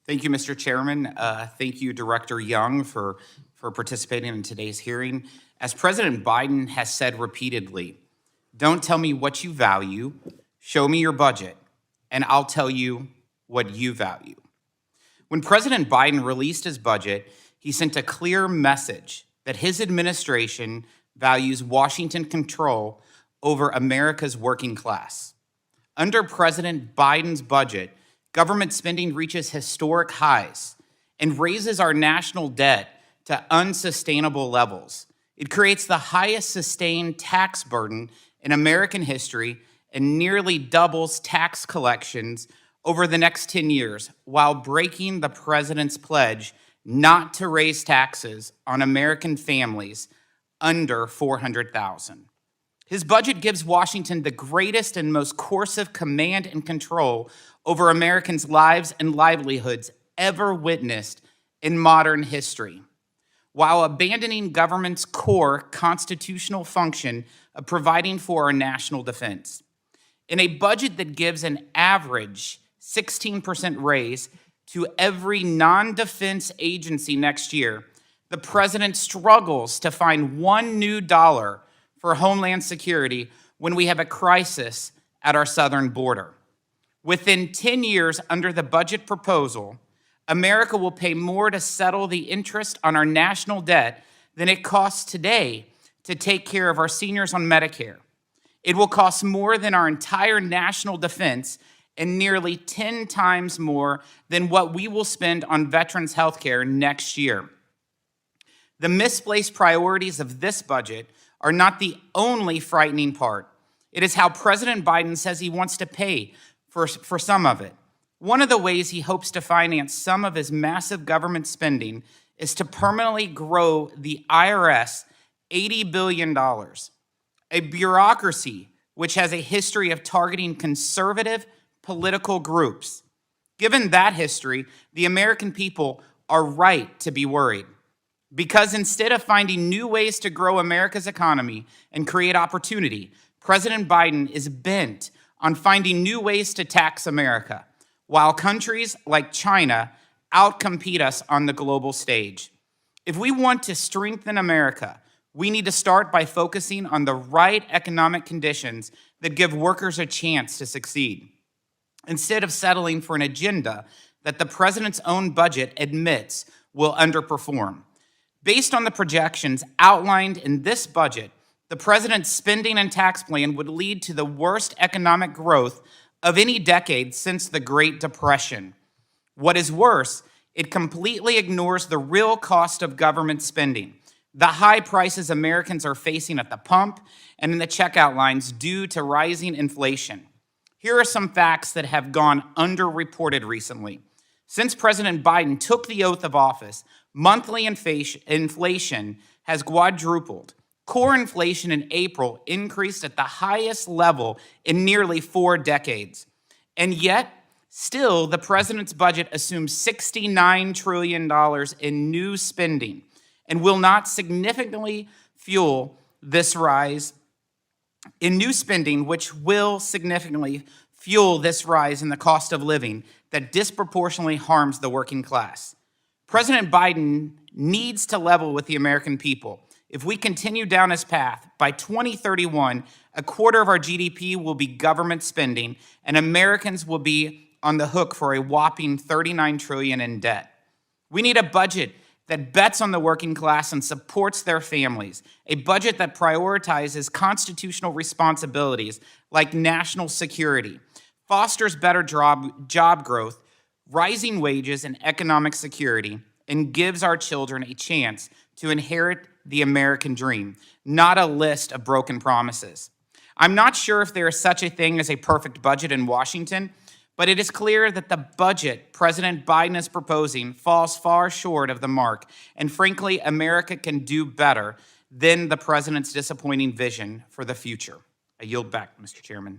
Thank you, Mr. Chairman. Thank you, Director Young, for participating in today's hearing. As President Biden has said repeatedly, don't tell me what you value, show me your budget, and I'll tell you what you value. When President Biden released his budget, he sent a clear message that his administration values Washington control over America's working class. Under President Biden's budget, government spending reaches historic highs and raises our national debt to unsustainable levels. It creates the highest sustained tax burden in American history and nearly doubles tax collections over the next 10 years while breaking the president's pledge not to raise taxes on American families under $400,000. His budget gives Washington the greatest and most coercive command and control over Americans' lives and livelihoods ever witnessed in modern history, while abandoning government's core constitutional function of providing for our national defense. In a budget that gives an average 16% raise to every non-defense agency next year, the president struggles to find one new dollar for Homeland Security when we have a crisis at our southern border. Within 10 years under the budget proposal, America will pay more to settle the interest on our national debt than it costs today to take care of our seniors on Medicare. It will cost more than our entire national defense and nearly 10 times more than what we will spend on veterans' health care next year. The misplaced priorities of this budget are not the only frightening part. It is how President Biden says he wants to pay for some of it. One of the ways he hopes to finance some of his massive government spending is to permanently grow the IRS $80 billion, a bureaucracy which has a history of targeting conservative political groups. Given that history, the American people are right to be worried. Because instead of finding new ways to grow America's economy and create opportunity, President Biden is bent on finding new ways to tax America, while countries like China outcompete us on the global stage. If we want to strengthen America, we need to start by focusing on the right economic conditions that give workers a chance to succeed, instead of settling for an agenda that the president's own budget admits will underperform. Based on the projections outlined in this budget, the president's spending and tax plan would lead to the worst economic growth of any decade since the Great Depression. What is worse, it completely ignores the real cost of government spending, the high prices Americans are facing at the pump and in the checkout lines due to rising inflation. Here are some facts that have gone underreported recently. Since President Biden took the oath of office, monthly inflation has quadrupled. Core inflation in April increased at the highest level in nearly 4 decades. And yet, still, the president's budget assumes $69 trillion in new spending and will not significantly fuel this rise in new spending, which will significantly fuel this rise in the cost of living that disproportionately harms the working class. President Biden needs to level with the American people. If we continue down this path, by 2031, a quarter of our GDP will be government spending, and Americans will be on the hook for a whopping $39 trillion in debt. We need a budget that bets on the working class and supports their families, a budget that prioritizes constitutional responsibilities like national security, fosters better job growth, rising wages, and economic security, and gives our children a chance to inherit the American dream, not a list of broken promises. I'm not sure if there is such a thing as a perfect budget in Washington, but it is clear that the budget President Biden is proposing falls far short of the mark, and frankly, America can do better than the president's disappointing vision for the future. I yield back, Mr. Chairman.